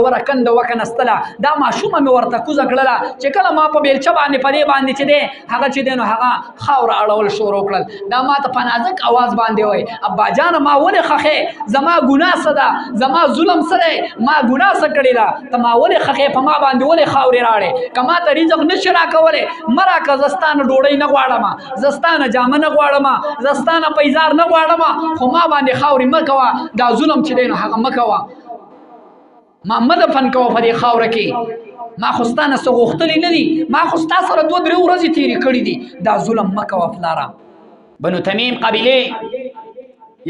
خوشوره کنده وکنستله دا ماشومه مې ورته کوزه کړله چې کله ما په بیلچه باندې په دې باندې چې دی هغه چې دی نو هغه خاوره اړول شروع کړل دا ما ته په نازک اواز باندې وایي اباجانه ما ولې خښې زما ګناه څه ده زما ظلم څه دی ما ګناه څه کړې ده ته ما ولې خښې په ما باندې ولې خاورې راړې که ما ته رزق نشي راکولی مه راکړه زه ستا نه ډوډۍ نه غواړم زه ستا نه جامه نه غواړم زه ستا نه پیزار نه غواړم خو ما باندې خاورې مه کوه دا ظلم چې دی نو هغه مه کوه ما مه دفن کوه په دې خاوره کې ما خو ستا نه څه غوښتلي نه دي ما خو ستا سره 2-3 ورځې تېرې کړي دي دا ظلم مه کوه پلاره بنو تمیم قبیلې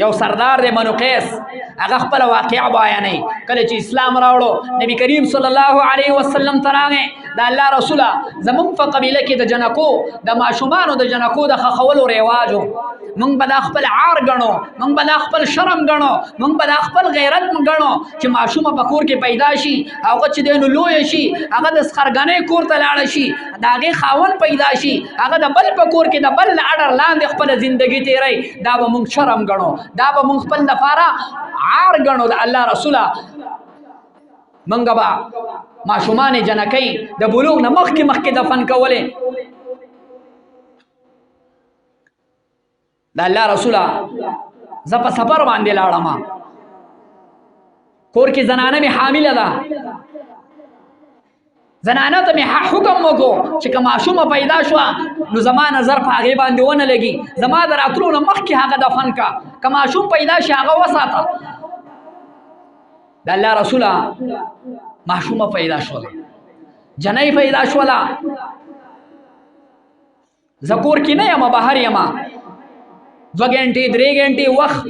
یو سردار دی بنو قیس هغه خپله واقعه بیانوي کله چې اسلام راوړو نبی کریم صلی الله علیه وسلم ته راغی د الله رسوله زمونږ په قبیله کې د جنکو د ماشومانو د جنکو د ښخولو رواج و مونږ به دا خپل عار ګڼو مونږ به دا خپل شرم ګڼو مونږ به دا خپل غیرت ګڼو چې ماشومه په کور کې پیدا شي هغه چې دی نو لویه شي هغه د سخرګنۍ کور ته لاړه شي د هغې خاوند پیدا شي هغه د بل په کور کې د بل له اډر لاندې خپله زندګي تېروي دا به مونږ شرم ګڼو دا به مونږ خپل لپاره عار ګڼو د الله رسوله مونږ به ماشومانې جنکۍ د بلوغ نه مخکې دفن کولې د الله رسوله زه په سفر باندې لاړم کور کې زنانه مې حامله ده زنانه ته مې حکم وکړو چې که ماشومه پیدا شوه نو زما نظر په هغې باندې ونه لګي زما د راتلو نه مخکې هغه دفن که که ماشوم پیدا شي هغه وساته د الله رسوله ماشومه پیدا شوله جنۍ پیدا شوله زه کور کې نه یم بهر یم 2 غنټې 3 غنټې وخت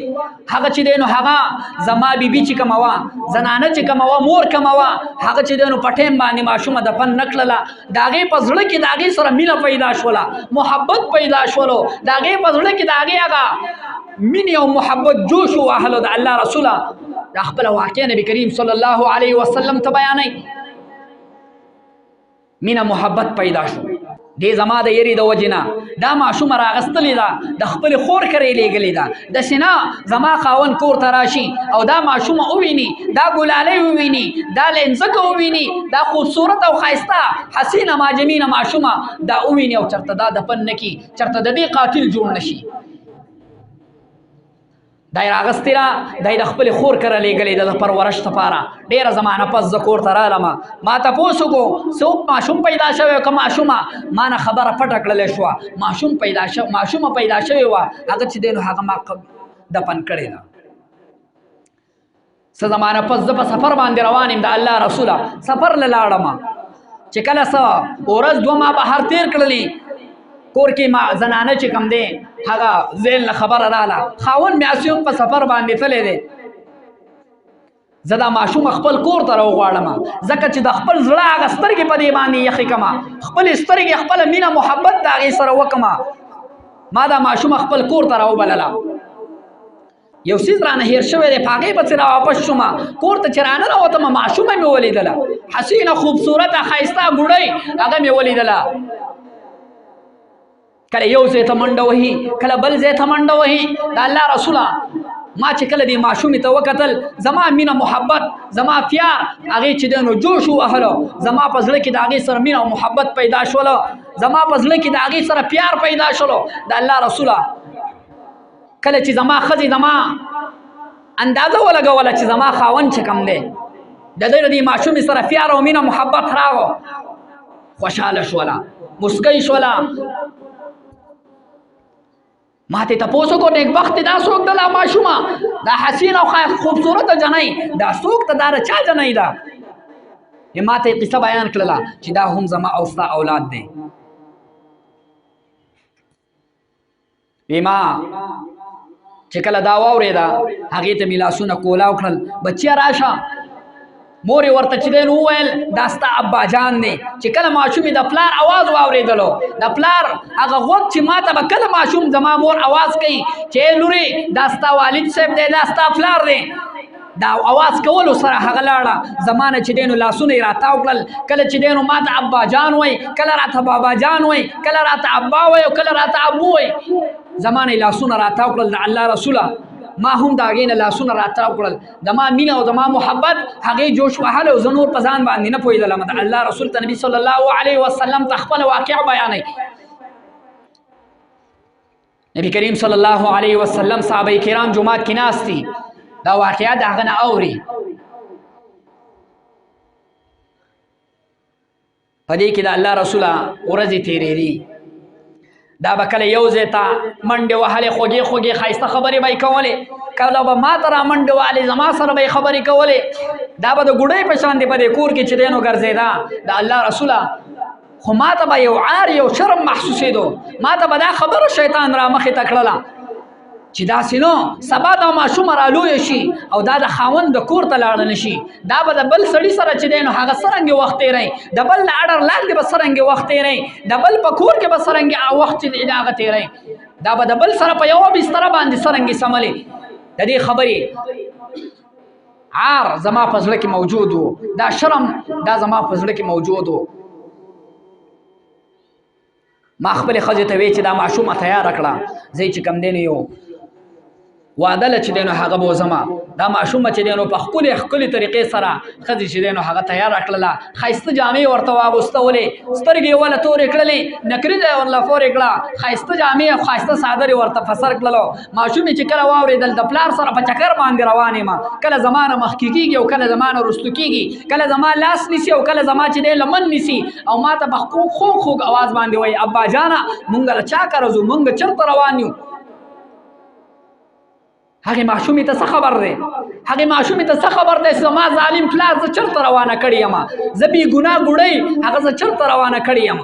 هغه چې دی نو هغه زما بیبي چې کومه وه زنانه چې کومه وه مور کومه وه هغه چې دی نو په ټایم باندې ماشومه دفن نه کړله د هغې په زړه کې د هغې سره مینه پیدا شوله محبت پیدا شولو د هغې په زړه کې د هغې هغه مینې او محبت جوش ووهلو د الله رسوله دا خپله واقع نبی کریم صلی الله علیه وسلم ته بیانوي مینه محبت پیدا شو دې زما د یری د وجې نه دا ماشومه راغستلې ده د خپلې خور کرې لیږلې ده داسې نه زما خاوند کور ته راشي او دا ماشومه وویني دا ګلالۍ وویني دا لنځکه وویني دا خوبصورت او ښایسته حسینه ماجمینه ماشومه دا وویني او چېرته دا دفن نه کړي چېرته د دې قاتل جوړ نه شي دا یې راغستې ده دا یې د خپلې خور کره لیږلې ده د پرورش دپاره ډېره زمانه پس زه کور ته رالم ما تپوس وکړو څوک ماشوم پیدا شوی که ماشومه ما نه خبره پټه کړلی شوه ماشومه پیدا شوې وه هغه چې دی نو هغه ما دفن کړې ده څه زمانه پس زه په سفر باندې روان یم د الله رسوله سفر له لاړم چې کله څه ورځ 2 ما بهر تېر کړلې کور کې ما زنانه چې کوم دی هغه زیل نه خبره راله خاوند مې هسې هم په سفر باندې تللی دی زه دا ماشوم خپل کور ته راوغواړم ځکه چې د خپل زړه هغه سترګې په دې باندې یخې کړم خپلې سترګې خپله مینه محبت د هغې سره وکړم ما دا ماشوم خپل کور ته راوبلله یو څیز رانه هیر شوی دی په هغې پسې راواپس شوم کور ته چې رانه راوتم ماشومه مې ولیدله حسینه خوبصورته ښایسته ګوډۍ هغه مې ولیدله کله یو ځای ته منډه وهي کله بل ځای ته منډه وهي د الله رسوله ما چې کله دې ماشومې ته وکتل زما مینه محبت زما پیار هغې چې دی نو جوش ووهلو زما په زړه کې د هغې سره مینه او محبت پیدا شوله زما په زړه کې د هغې سره پیار پیدا شولو د الله رسوله کله چې زما ښځې زما اندازه ولګوله چې زما خاوند چې کوم دی د دوی د دې ماشومې سره پیار او مینه محبت راغو خوشحاله شوله مسکی شوله ما ته تپوس وکړو نیکبخت دا څوک ده دا ماشومه دا حسین او خوبصورته جنۍ دا څوک ته دا د چا جنۍ ده ما ته یې قصه بیان کړله چې دا هم زما او ستا اولاد دی ما چې کله دا واورېده هغې ته مې لاسونه کولاو کړل بچیه راشه مور یې ورته چې دی نو وویل دا ستا ابا جان دی چې کله ماشومې د پلار اواز واورېدلو د پلار هغه غوږ چې ما ته به کله ماشوم زما مور اواز کوي چې لورې دا ستا والد صاحب دی دا ستا پلار دی دا اواز کولو سره هغه لاړه زمانه چې دی نو لاسونه یې راتاو کړل کله چې دی نو ما ته ابا جان وایي کله راته بابا جان وایي کله راته ابا وایي او کله راته ابو وایي زمانه یې لاسونه راتاو کړل د الله رسوله ما هم د هغې نه لاسونه راتاو کړل د ما مینه او د ما محبت هغې جوش وهل او زه نور په ځان باندې نه پوهېدلم د الله رسول ته نبي صلی الله علیه وسلم ته خپله واقعه بیانوي نبی کریم صلی الله علیه وسلم صحابه کرام جماعت کې ناست دي دا واقعه د هغه نه اوري په دې کې د الله رسوله ورځې تېرېدي دا به کله یو ځای ته منډې وهلې خوږې خوږې ښایسته خبرې به یې کولې کله به ما ته را منډې وهلې زما سره به یې خبرې کولې دا به د ګوډۍ په شان دی په دې کور کې چې دی نو ګرځېده د الله رسوله خو ما ته به یو عار یو شرم محسوسېدو ما ته به دا خبره شیطان را مخې ته کړله چې داسې نو سبا دا ماشومه رالویه شي او دا د خاوند د کور ته لاړه نه شي دا به د بل سړي سره چې دی نو هغه څرنګې وخت تېری د بل له اډر لاندې به څرنګې وخت تېری د بل په کور کې به څرنګې وخت چې دی هغه تېری دا به د بل سره په یوه بستره باندې څرنګې سملې د دې خبرې عار زما په زړه کې موجود و دا شرم دا زما په زړه کې موجود و ما خپلې ښځې ته وی چې دا ماشومه تیاره کړه زه چې کوم دی نو یو واده له چې دی نو هغه به وځمه دا ماشومه چې دی نو په ښکلې طریقې سره ښځې چې دی نو هغه تیاره کړله ښایسته جامې ورته واغوستولې سترګې یې وله تورې کړلې نکریزه یې ورله فورې کړه ښایسته جامې او ښایسته څادر یې ورته فسر کړلو ماشومې چې کله واورېدل د پلار سره په چکر باندې روان یم کله زما نه مخکې کېږي او کله زما نه وروستو کېږي کله زما لاس نیسي او کله زما چې دی لمن نیسي او ما ته په خوږ اواز باندې وایي ابا جانه مونږ له چا کره ځو مونږ چېرته روان یو هغې ماشومې ته څه خبر دی هغې ماشومې ته څه خبر دی چې زما ظالم پلار زه چېرته روانه کړې یم زه بې ګناه ګوډۍ هغه زه چېرته روانه کړې یم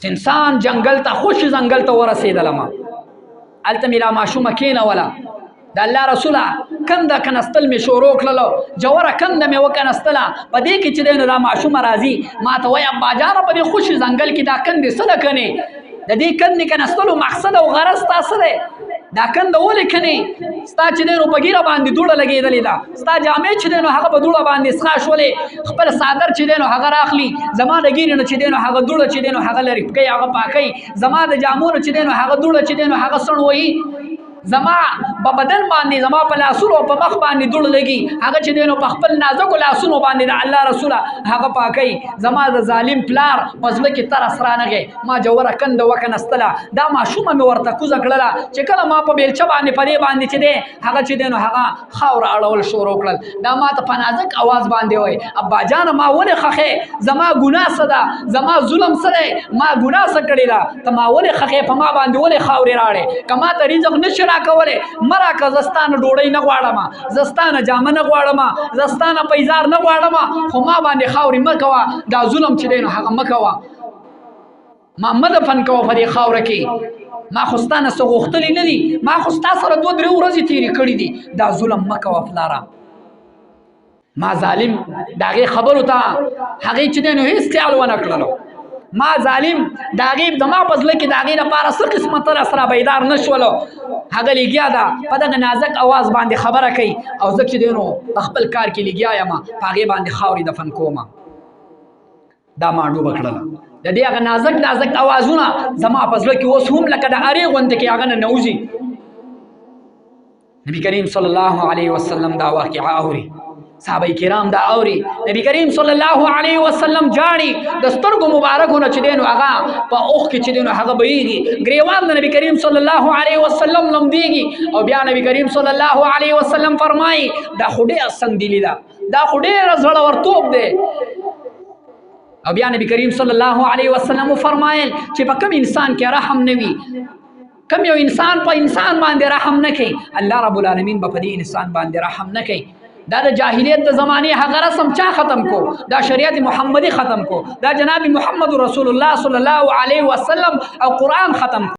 انسان جنګل ته خوشي ځنګل ته ورسېدلم هلته مې لا ماشومه کېنوله د الله رسوله کنده کنستل مې شروع کړلو جوره کنده مې وکنستله په دې کې چې دی نو دا ماشومه راځي ما ته وایي ابا جانه په دې خوشي ځنګل کې دا کندې څه ده کنې د دې کندې کنستلو مقصد او غرض ستا څه دی دا کنده ولې کنې ستا چې دی نو په ګیره باندې دوړه لګېدلې ده ستا جامې چې دی نو هغه په دوړه باندې سخا شولې خپل څادر چې دی نو هغه راخلي زما د ګیرې نه چې دی نو هغه دوړه چې دی نو هغه لرې کوي هغه پاکوي زما د جامو نه چې دی نو هغه دوړه چې دی نو هغه سڼ وهي زما په بدن باندې زما په لاسونو په مخ باندې دوړ لګي هغه چې دی نو په خپل نازکو لاسونو باندې د الله رسوله هغه پاکوي زما د ظالم پلار په زړه کې ترس رانغی ما جوره کنده وکنستله دا ماشومه مې ورته کوزه کړله چې کله ما په بیلچه باندې په دې باندې چې دی هغه چې دی نو هغه خاوره اړول شروع کړل دا ما ته په نازک اواز باندې وایي ابا جانه ما ولې خښې زما ګناه څه ده زما ظلم څه دی ما ګناه څه کړې ده ته ما ولې خښې په ما باندې ولې خاورې راړې که ما ته رزق نشي راکولی مراکه زستانه ډوډۍ نه غواړم زستانه جامه نه غواړم زستانه پیزار نه غواړم خو ما باندې خاورې مه کوه دا ظلم چې دی نو هغه مه کوه ما مه دفن کوه په دې خاوره کې ما خو ستا نه څه غوښتلي نه دي ما خو ستا سره 2-3 ورځې تېرې کړي دي دا ظلم مه کوه پلاره ما ظالم د هغې خبرو ته هغې چې دی نو هېڅ خیال ونه کړلو ما ظالم د هغې زما په زړه کې د هغې لپاره څه قسمه ترس را بیدار نه شولو هغه لګیا ده په دغه نازک اواز باندې خبره کوي او زه چې دی نو په خپل کار کې لګیا یم په هغې باندې خاورې دفن کوم دا ما ډوبه کړله د دې هغه نازک اوازونه زما په زړه کې اوس هم لکه د ارې غوندې کې هغه نه نوځي نبی کریم صلی الله علیه وسلم دا واقعه اوري صحابه کرام دا اوري نبی کریم صلی الله علیه وسلم جاړي د سترګو مبارکونه چې دی نو هغه په اوښ کې چې دی نو هغه بهیږي ګریوان د نبی کریم صلی الله علیه وسلم لمدیږي او بیا نبی کریم صلی الله علیه وسلم فرمایي دا خو ډېره سنګدلي ده دا خو ډېره زړورتوب دی او بیا نبی کریم صلی الله علیه وسلم فرمایل چې په کوم انسان کې رحم نه وي کوم یو انسان په انسان باندې رحم نه کوي الله رب العالمین به په دې انسان باندې رحم نه کوي دا د جاهلیت د زمانه هغه رسم چا ختم کو دا شریعت محمدی ختم کو دا جناب محمد رسول الله صلی الله علیه وسلم او قرآن ختم کو